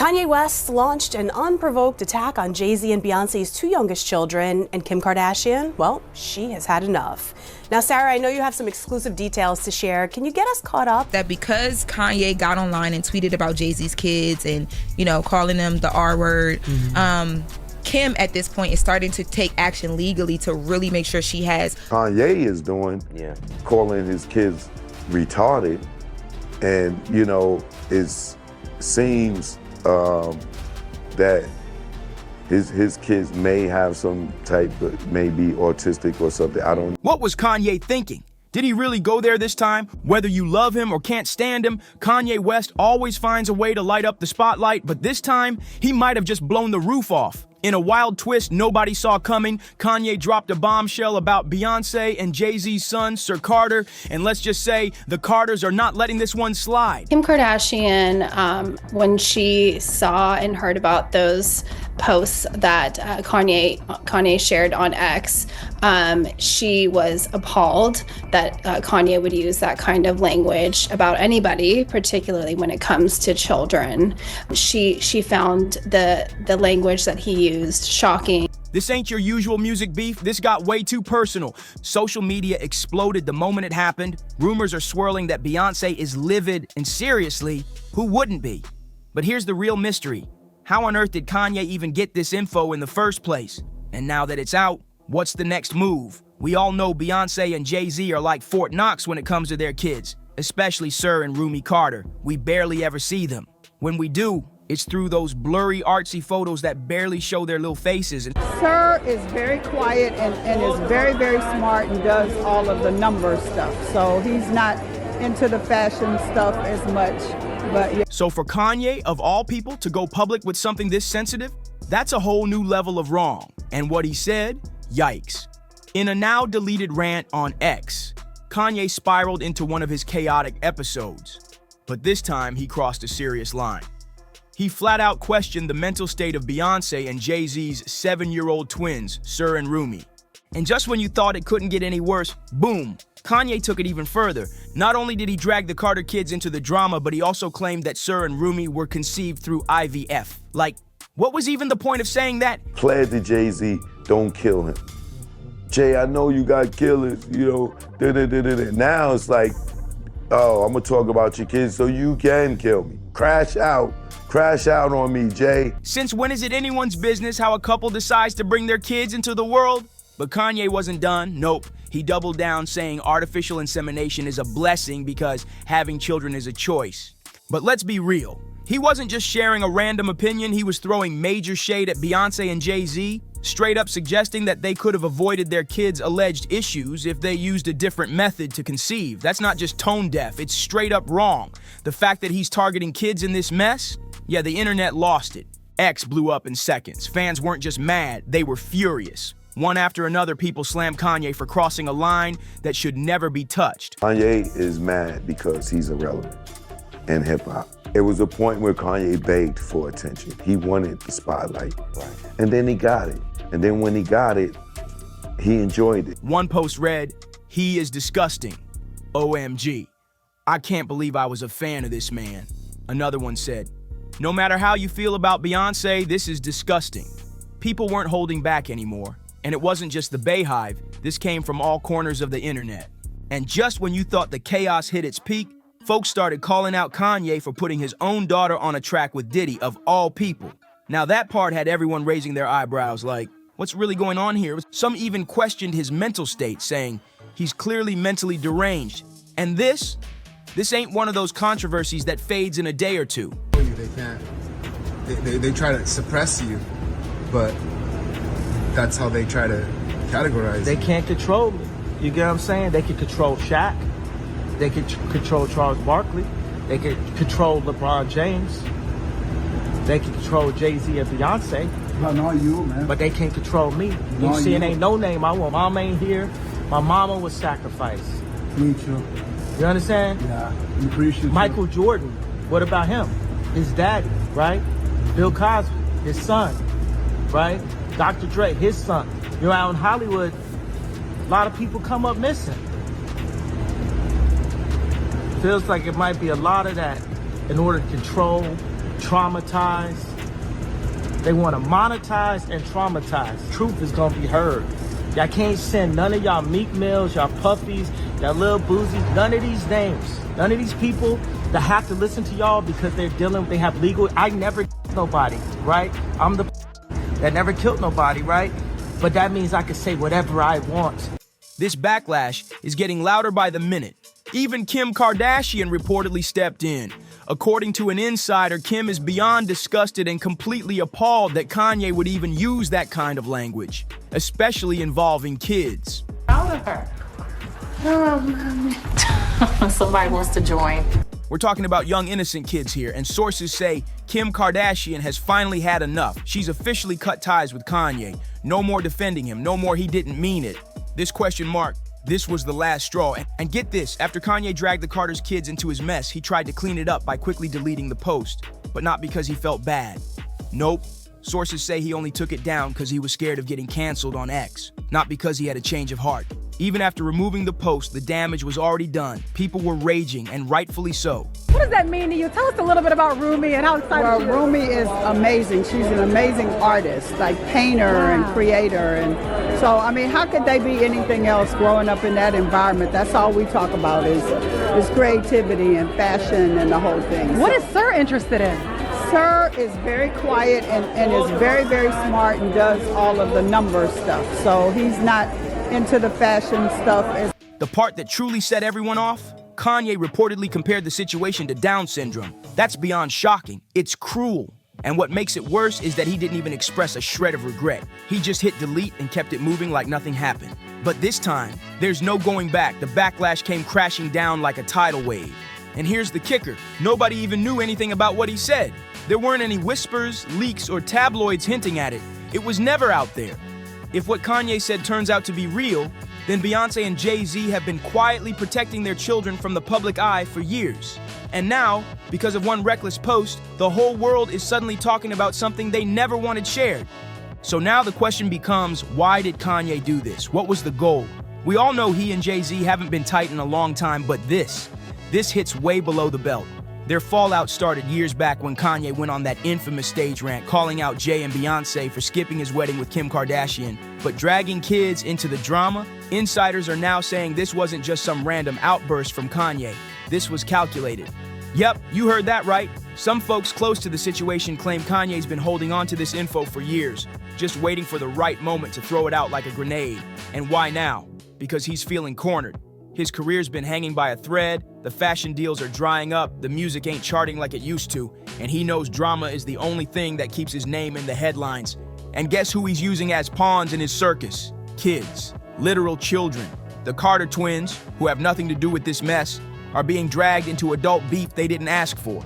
Kanye West launched an unprovoked attack on Jay-Z and Beyonce's two youngest children, and Kim Kardashian, well, she has had enough. Now, Sarah, I know you have some exclusive details to share. Can you get us caught up? That because Kanye got online and tweeted about Jay-Z's kids and, calling them the R word, Kim at this point is starting to take action legally to really make sure she has. Kanye is doing, calling his kids retarded, and, it seems that his kids may have some type of, maybe autistic or something. I don't know. What was Kanye thinking? Did he really go there this time? Whether you love him or can't stand him, Kanye West always finds a way to light up the spotlight, but this time, he might have just blown the roof off. In a wild twist nobody saw coming, Kanye dropped a bombshell about Beyonce and Jay-Z's son, Sir Carter, and let's just say the Carters are not letting this one slide. Kim Kardashian, when she saw and heard about those posts that Kanye shared on X, she was appalled that Kanye would use that kind of language about anybody, particularly when it comes to children. She found the language that he used shocking. This ain't your usual music beef. This got way too personal. Social media exploded the moment it happened. Rumors are swirling that Beyonce is livid, and seriously, who wouldn't be? But here's the real mystery. How on earth did Kanye even get this info in the first place? And now that it's out, what's the next move? We all know Beyonce and Jay-Z are like Fort Knox when it comes to their kids, especially Sir and Rumi Carter. We barely ever see them. When we do, it's through those blurry, artsy photos that barely show their little faces. Sir is very quiet and is very, very smart and does all of the number stuff. So he's not into the fashion stuff as much. But yeah. So for Kanye, of all people, to go public with something this sensitive, that's a whole new level of wrong. And what he said, yikes. In a now deleted rant on X, Kanye spiraled into one of his chaotic episodes. But this time, he crossed a serious line. He flat out questioned the mental state of Beyonce and Jay-Z's 7-year-old twins, Sir and Rumi. And just when you thought it couldn't get any worse, boom, Kanye took it even further. Not only did he drag the Carter kids into the drama, but he also claimed that Sir and Rumi were conceived through IVF. Like, what was even the point of saying that? Pledge to Jay-Z, don't kill him. Jay, I know you got killers, Now it's like, oh, I'm gonna talk about your kids so you can kill me. Crash out on me, Jay. Since when is it anyone's business how a couple decides to bring their kids into the world? But Kanye wasn't done. Nope. He doubled down saying artificial insemination is a blessing because having children is a choice. But let's be real. He wasn't just sharing a random opinion, he was throwing major shade at Beyonce and Jay-Z, straight up suggesting that they could have avoided their kids' alleged issues if they used a different method to conceive. That's not just tone deaf, it's straight up wrong. The fact that he's targeting kids in this mess? Yeah, the internet lost it. X blew up in seconds. Fans weren't just mad, they were furious. One after another, people slammed Kanye for crossing a line that should never be touched. Kanye is mad because he's irrelevant in hip-hop. It was a point where Kanye begged for attention. He wanted the spotlight. Right. And then he got it. And then when he got it, he enjoyed it. One post read, "He is disgusting. OMG. I can't believe I was a fan of this man." Another one said, "No matter how you feel about Beyonce, this is disgusting." People weren't holding back anymore. And it wasn't just the Bayhive. This came from all corners of the internet. And just when you thought the chaos hit its peak, folks started calling out Kanye for putting his own daughter on a track with Diddy, of all people. Now that part had everyone raising their eyebrows like, what's really going on here? Some even questioned his mental state, saying he's clearly mentally deranged. And this ain't one of those controversies that fades in a day or two. They can't. They try to suppress you, but that's how they try to categorize. They can't control me. You get what I'm saying? They can control Shaq. They can control Charles Barkley. They can control LeBron James. They can control Jay-Z and Beyonce. No, not you, man. But they can't control me. You see, it ain't no name I want. Mama ain't here. My mama was sacrificed. Me too. You understand? Yeah, I appreciate Michael Jordan, what about him? His daddy, right? Bill Cosby, his son, right? Dr. Dre, his son. You're out in Hollywood, a lot of people come up missing. Feels like it might be a lot of that in order to control traumatize. They want to monetize and traumatize. Truth is going to be heard. Y'all can't send none of y'all Meek Mills, y'all Puffies, y'all Lil Boozies, none of these names, none of these people that have to listen to y'all because they have legal. I never killed nobody, right? I'm the that never killed nobody, right? But that means I can say whatever I want. This backlash is getting louder by the minute. Even Kim Kardashian reportedly stepped in. According to an insider, Kim is beyond disgusted and completely appalled that Kanye would even use that kind of language, especially involving kids. Proud of her. Somebody wants to join. We're talking about young innocent kids here, and sources say Kim Kardashian has finally had enough. She's officially cut ties with Kanye. No more defending him, no more he didn't mean it. This question mark, this was the last straw. And get this, after Kanye dragged the Carter's kids into his mess, he tried to clean it up by quickly deleting the post, but not because he felt bad. Nope. Sources say he only took it down because he was scared of getting canceled on X, not because he had a change of heart. Even after removing the post, the damage was already done. People were raging, and rightfully so. What does that mean to you? Tell us a little bit about Rumi and how excited you are. Rumi is amazing. She's an amazing artist, like painter and creator. And so, I mean, how could they be anything else growing up in that environment? That's all we talk about is creativity and fashion and the whole thing. What is Sir interested in? Sir is very quiet and is very, very smart and does all of the number stuff. So he's not into the fashion stuff. The part that truly set everyone off? Kanye reportedly compared the situation to Down syndrome. That's beyond shocking. It's cruel. And what makes it worse is that he didn't even express a shred of regret. He just hit delete and kept it moving like nothing happened. But this time, there's no going back. The backlash came crashing down like a tidal wave. And here's the kicker. Nobody even knew anything about what he said. There weren't any whispers, leaks, or tabloids hinting at it. It was never out there. If what Kanye said turns out to be real, then Beyonce and Jay-Z have been quietly protecting their children from the public eye for years. And now, because of one reckless post, the whole world is suddenly talking about something they never wanted shared. So now the question becomes, why did Kanye do this? What was the goal? We all know he and Jay-Z haven't been tight in a long time, but this hits way below the belt. Their fallout started years back when Kanye went on that infamous stage rant calling out Jay and Beyonce for skipping his wedding with Kim Kardashian. But dragging kids into the drama, insiders are now saying this wasn't just some random outburst from Kanye. This was calculated. Yep, you heard that right. Some folks close to the situation claim Kanye's been holding on to this info for years, just waiting for the right moment to throw it out like a grenade. And why now? Because he's feeling cornered. His career's been hanging by a thread, the fashion deals are drying up, the music ain't charting like it used to, and he knows drama is the only thing that keeps his name in the headlines. And guess who he's using as pawns in his circus? Kids. Literal children. The Carter twins, who have nothing to do with this mess, are being dragged into adult beef they didn't ask for.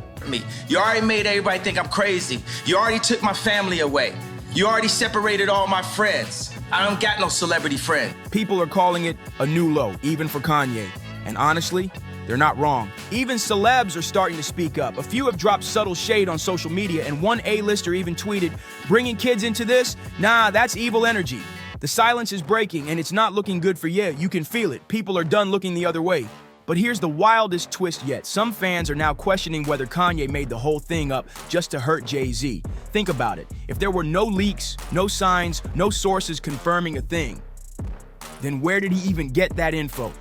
You already made everybody think I'm crazy. You already took my family away. You already separated all my friends. I don't got no celebrity friend. People are calling it a new low, even for Kanye. And honestly, they're not wrong. Even celebs are starting to speak up. A few have dropped subtle shade on social media, and one A-lister even tweeted, "Bringing kids into this? Nah, that's evil energy." The silence is breaking, and it's not looking good for you. You can feel it. People are done looking the other way. But here's the wildest twist yet. Some fans are now questioning whether Kanye made the whole thing up just to hurt Jay-Z. Think about it. If there were no leaks, no signs, no sources confirming a thing, then where did he even get that info?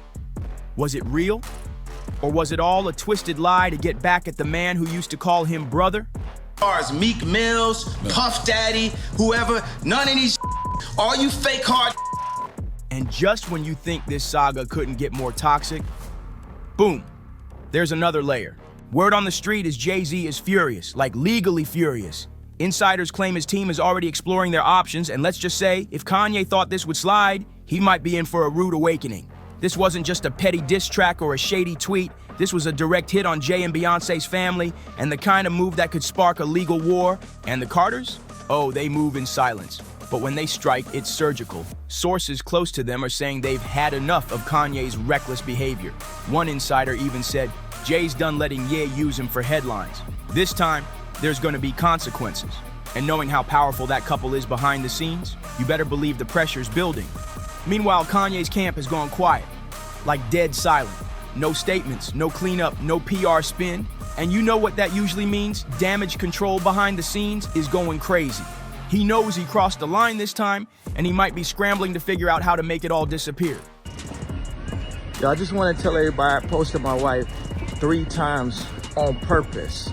Was it real? Or was it all a twisted lie to get back at the man who used to call him brother? As Meek Mills, Puff Daddy, whoever, none of these all you fake hard. And just when you think this saga couldn't get more toxic, boom, there's another layer. Word on the street is Jay-Z is furious, like legally furious. Insiders claim his team is already exploring their options, and let's just say, if Kanye thought this would slide, he might be in for a rude awakening. This wasn't just a petty diss track or a shady tweet. This was a direct hit on Jay and Beyonce's family, and the kind of move that could spark a legal war. And the Carters? Oh, they move in silence. But when they strike, it's surgical. Sources close to them are saying they've had enough of Kanye's reckless behavior. One insider even said, Jay's done letting Ye use him for headlines. This time, there's going to be consequences. And knowing how powerful that couple is behind the scenes, you better believe the pressure's building. Meanwhile, Kanye's camp has gone quiet, like dead silent. no statements, no cleanup, no PR spin. And you know what that usually means? Damage control behind the scenes is going crazy. He knows he crossed the line this time, and he might be scrambling to figure out how to make it all disappear. Yo, I just want to tell everybody I posted my wife 3 times on purpose.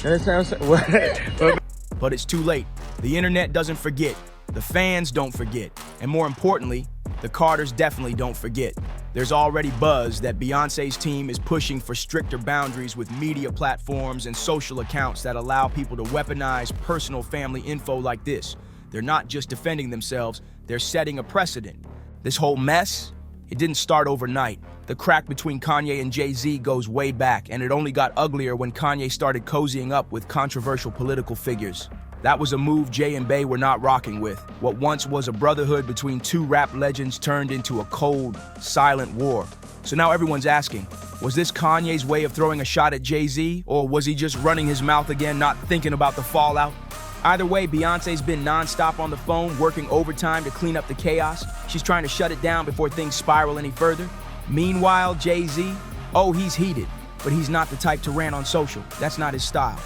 You understand what I'm saying? But it's too late. The internet doesn't forget. The fans don't forget. And more importantly, the Carters definitely don't forget. There's already buzz that Beyonce's team is pushing for stricter boundaries with media platforms and social accounts that allow people to weaponize personal family info like this. They're not just defending themselves, they're setting a precedent. This whole mess, it didn't start overnight. The crack between Kanye and Jay-Z goes way back, and it only got uglier when Kanye started cozying up with controversial political figures. That was a move Jay and Bey were not rocking with. What once was a brotherhood between 2 rap legends turned into a cold, silent war. So now everyone's asking, was this Kanye's way of throwing a shot at Jay-Z, or was he just running his mouth again, not thinking about the fallout? Either way, Beyonce's been non-stop on the phone, working overtime to clean up the chaos. She's trying to shut it down before things spiral any further. Meanwhile, Jay-Z, oh, he's heated, but he's not the type to rant on social. That's not his style.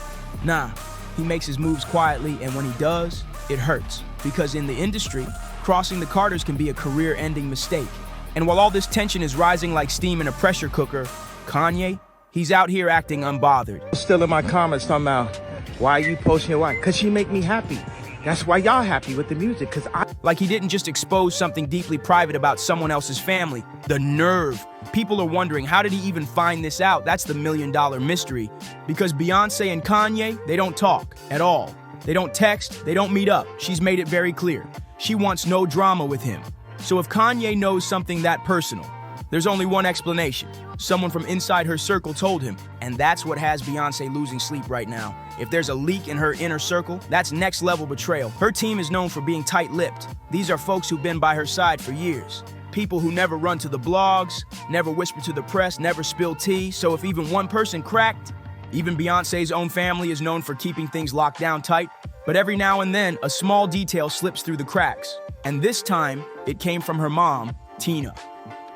Nah. He makes his moves quietly, and when he does, it hurts. Because in the industry, crossing the Carters can be a career-ending mistake. And while all this tension is rising like steam in a pressure cooker, Kanye, he's out here acting unbothered. Still in my comments talking about, why are you posting your wife? Because she make me happy. That's why y'all happy with the music, because Like he didn't just expose something deeply private about someone else's family. The nerve. People are wondering, how did he even find this out? That's the million-dollar mystery. Because Beyonce and Kanye, they don't talk at all. They don't text, they don't meet up. She's made it very clear. She wants no drama with him. So if Kanye knows something that personal, there's only one explanation. Someone from inside her circle told him, and that's what has Beyonce losing sleep right now. If there's a leak in her inner circle, that's next-level betrayal. Her team is known for being tight-lipped. These are folks who've been by her side for years. People who never run to the blogs, never whisper to the press, never spill tea. So if even one person cracked, even Beyonce's own family is known for keeping things locked down tight. But every now and then, a small detail slips through the cracks. And this time, it came from her mom, Tina.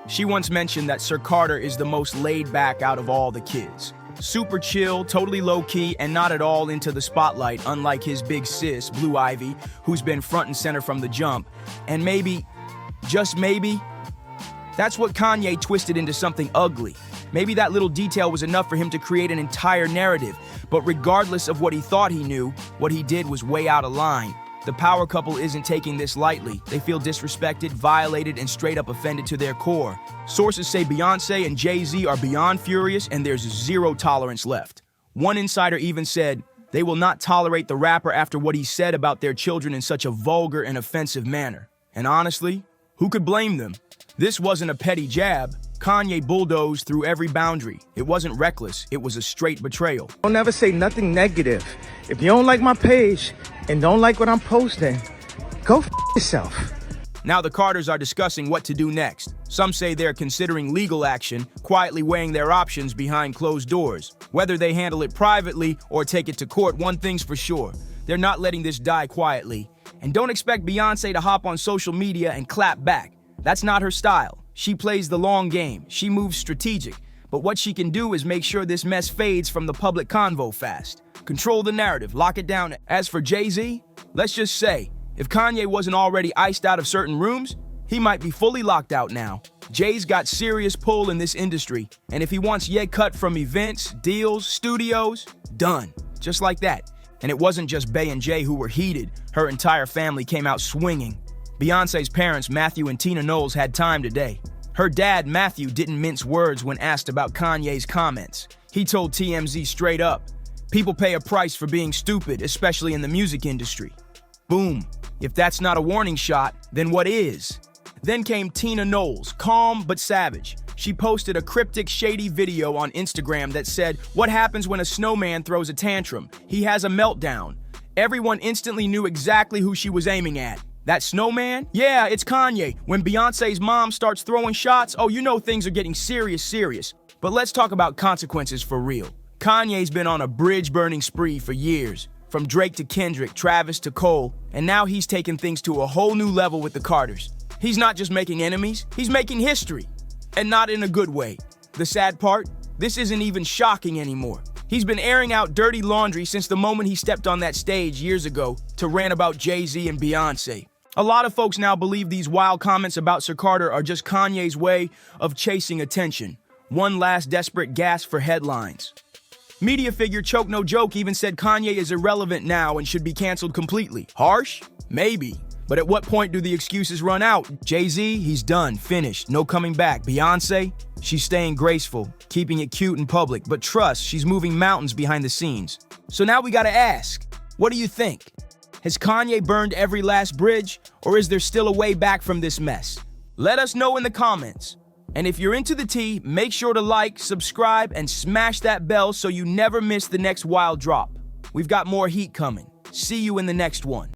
She once mentioned that Sir Carter is the most laid back out of all the kids. Super chill, totally low-key, and not at all into the spotlight, unlike his big sis, Blue Ivy, who's been front and center from the jump. And maybe, just maybe, that's what Kanye twisted into something ugly. Maybe that little detail was enough for him to create an entire narrative. But regardless of what he thought he knew, what he did was way out of line. The power couple isn't taking this lightly. They feel disrespected, violated, and straight up offended to their core. Sources say Beyonce and Jay-Z are beyond furious, and there's zero tolerance left. One insider even said, they will not tolerate the rapper after what he said about their children in such a vulgar and offensive manner. And honestly, who could blame them? This wasn't a petty jab. Kanye bulldozed through every boundary. It wasn't reckless, it was a straight betrayal. Don't ever say nothing negative. If you don't like my page and don't like what I'm posting, go f yourself. Now the Carters are discussing what to do next. Some say they're considering legal action, quietly weighing their options behind closed doors. Whether they handle it privately or take it to court, one thing's for sure. They're not letting this die quietly. And don't expect Beyonce to hop on social media and clap back. That's not her style. She plays the long game. She moves strategic. But what she can do is make sure this mess fades from the public convo fast. Control the narrative, lock it down. As for Jay-Z, let's just say, if Kanye wasn't already iced out of certain rooms, he might be fully locked out now. Jay's got serious pull in this industry, and if he wants Ye cut from events, deals, studios, done. Just like that. And it wasn't just Bey and Jay who were heated. Her entire family came out swinging. Beyonce's parents, Matthew and Tina Knowles, had time today. Her dad, Matthew, didn't mince words when asked about Kanye's comments. He told TMZ straight up, people pay a price for being stupid, especially in the music industry. Boom. If that's not a warning shot, then what is? Then came Tina Knowles, calm but savage. She posted a cryptic, shady video on Instagram that said, what happens when a snowman throws a tantrum? He has a meltdown. Everyone instantly knew exactly who she was aiming at. That snowman? Yeah, it's Kanye. When Beyonce's mom starts throwing shots, oh, you know things are getting serious. But let's talk about consequences for real. Kanye's been on a bridge-burning spree for years. From Drake to Kendrick, Travis to Cole, and now he's taken things to a whole new level with the Carters. He's not just making enemies, he's making history. And not in a good way. The sad part? This isn't even shocking anymore. He's been airing out dirty laundry since the moment he stepped on that stage years ago to rant about Jay-Z and Beyonce. A lot of folks now believe these wild comments about Sir Carter are just Kanye's way of chasing attention. One last desperate gasp for headlines. Media figure Choke No Joke even said Kanye is irrelevant now and should be canceled completely. Harsh? Maybe. But at what point do the excuses run out? Jay-Z, he's done, finished, no coming back. Beyonce, she's staying graceful, keeping it cute in public, but trust, she's moving mountains behind the scenes. So now we gotta ask, what do you think? Has Kanye burned every last bridge, or is there still a way back from this mess? Let us know in the comments. And if you're into the tea, make sure to like, subscribe, and smash that bell so you never miss the next wild drop. We've got more heat coming. See you in the next one.